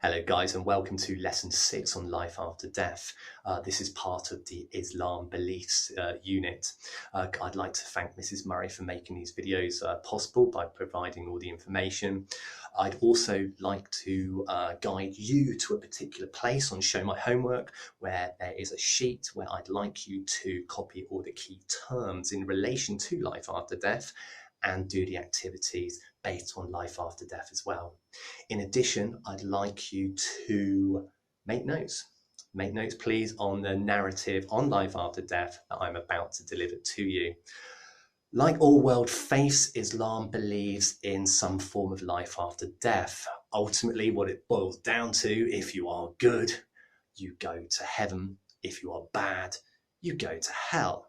Hello guys and welcome to lesson 6 on life after death. This is part of the Islam beliefs unit. I'd like to thank Mrs. Murray for making these videos possible by providing all the information. I'd also like to guide you to a particular place on Show My Homework where there is a sheet where I'd like you to copy all the key terms in relation to life after death and do the activities based on life after death as well. In addition, I'd like you to make notes. Make notes, please, on the narrative on life after death that I'm about to deliver to you. Like all world faiths, Islam believes in some form of life after death. Ultimately, what it boils down to, if you are good, you go to heaven. If you are bad, you go to hell.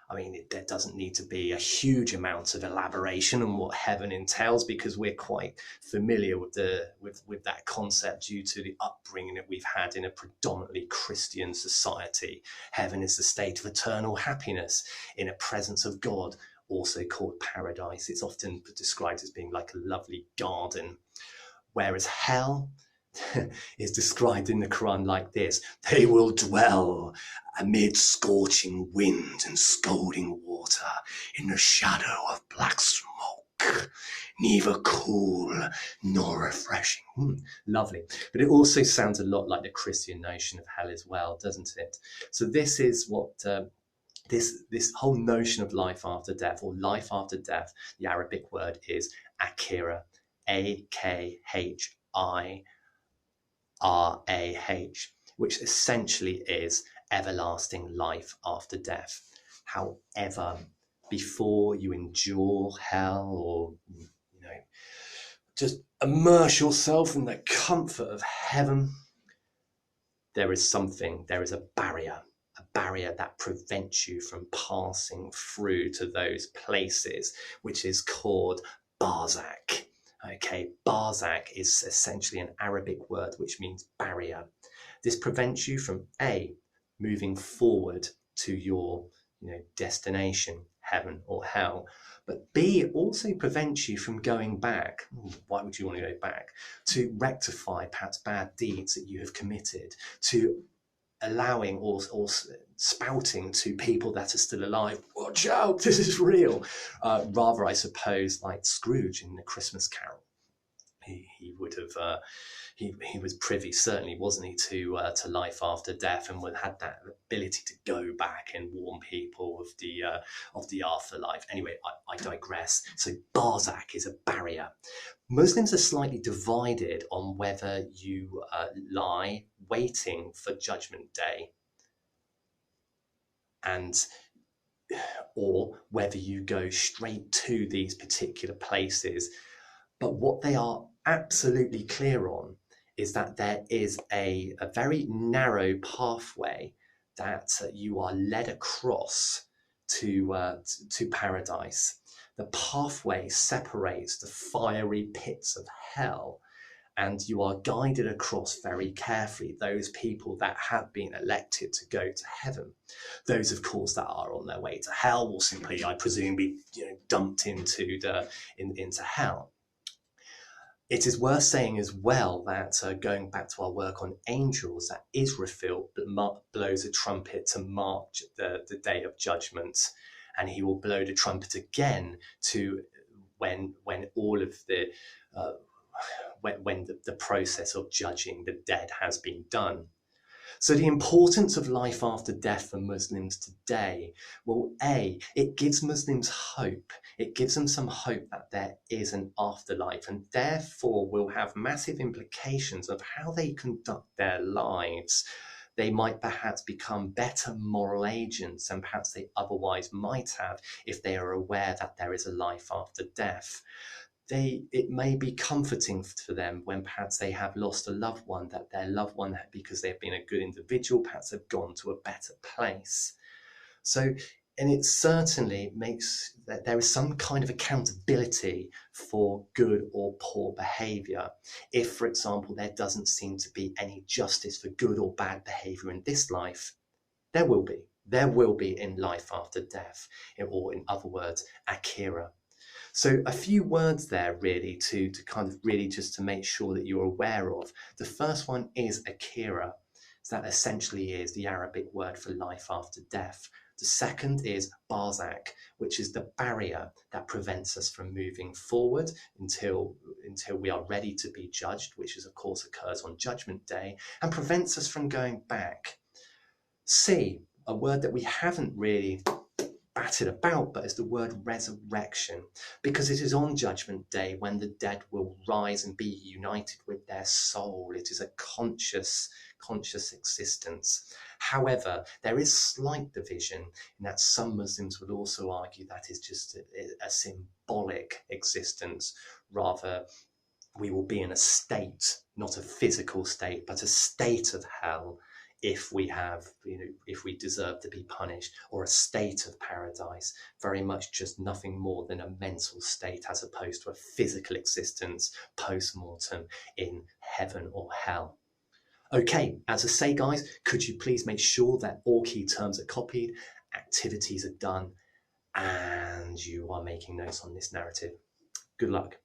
I mean, there doesn't need to be a huge amount of elaboration on what heaven entails because we're quite familiar with that concept due to the upbringing that we've had in a predominantly Christian society. Heaven is the state of eternal happiness in a presence of God, also called paradise. It's often described as being like a lovely garden, whereas hell is described in the Quran like this: they will dwell amid scorching wind and scalding water in the shadow of black smoke, neither cool nor refreshing. Lovely. But it also sounds a lot like the Christian notion of hell as well, doesn't it? So this is what this whole notion of life after death, or life after death, the Arabic word is akhirah, AKHIRAH, which essentially is everlasting life after death. However, before you endure hell or just immerse yourself in the comfort of heaven, there is a barrier that prevents you from passing through to those places, which is called barzakh. Okay, barzakh is essentially an Arabic word which means barrier. This prevents you from A, moving forward to your destination, heaven or hell, but B, it also prevents you from going back. Why would you want to go back? To rectify perhaps bad deeds that you have committed, to allowing or spouting to people that are still alive, watch out, this is real. Rather, I suppose, like Scrooge in The Christmas Carol. He would have, he was privy, certainly, wasn't he, to life after death, and had that ability to go back and warn people of the afterlife. Anyway, I digress. So barzakh is a barrier. Muslims are slightly divided on whether you lie waiting for Judgment Day, or whether you go straight to these particular places. But what they are absolutely clear on is that there is a very narrow pathway that you are led across to paradise. The pathway separates the fiery pits of hell, and you are guided across very carefully those people that have been elected to go to heaven. Those, of course, that are on their way to hell will simply, I presume, be dumped into hell. It is worth saying as well that going back to our work on angels, that Israfil blows a trumpet to mark the day of judgment, and he will blow the trumpet again to when all of the when the process of judging the dead has been done. So the importance of life after death for Muslims today, well, A, it gives Muslims hope. It gives them some hope that there is an afterlife, and therefore will have massive implications of how they conduct their lives. They might perhaps become better moral agents than perhaps they otherwise might have if they are aware that there is a life after death. It may be comforting for them when perhaps they have lost a loved one, that their loved one, because they've been a good individual, perhaps have gone to a better place. So, and it certainly makes that there is some kind of accountability for good or poor behaviour. If, for example, there doesn't seem to be any justice for good or bad behaviour in this life, there will be in life after death, or in other words, akhirah. So a few words there really to kind of really just to make sure that you're aware of. The first one is akira. So that essentially is the Arabic word for life after death. The second is barzakh, which is the barrier that prevents us from moving forward until we are ready to be judged, which is, of course, occurs on Judgment Day, and prevents us from going back. C, a word that we haven't really batted about, but is the word resurrection, because it is on Judgment Day when the dead will rise and be united with their soul. It is a conscious existence. However, there is slight division in that some Muslims would also argue that is just a symbolic existence. Rather, we will be in a state, not a physical state, but a state of hell if we have, if we deserve to be punished, or a state of paradise, very much just nothing more than a mental state as opposed to a physical existence post-mortem in heaven or hell. Okay, as I say, guys, could you please make sure that all key terms are copied, activities are done, and you are making notes on this narrative. Good luck.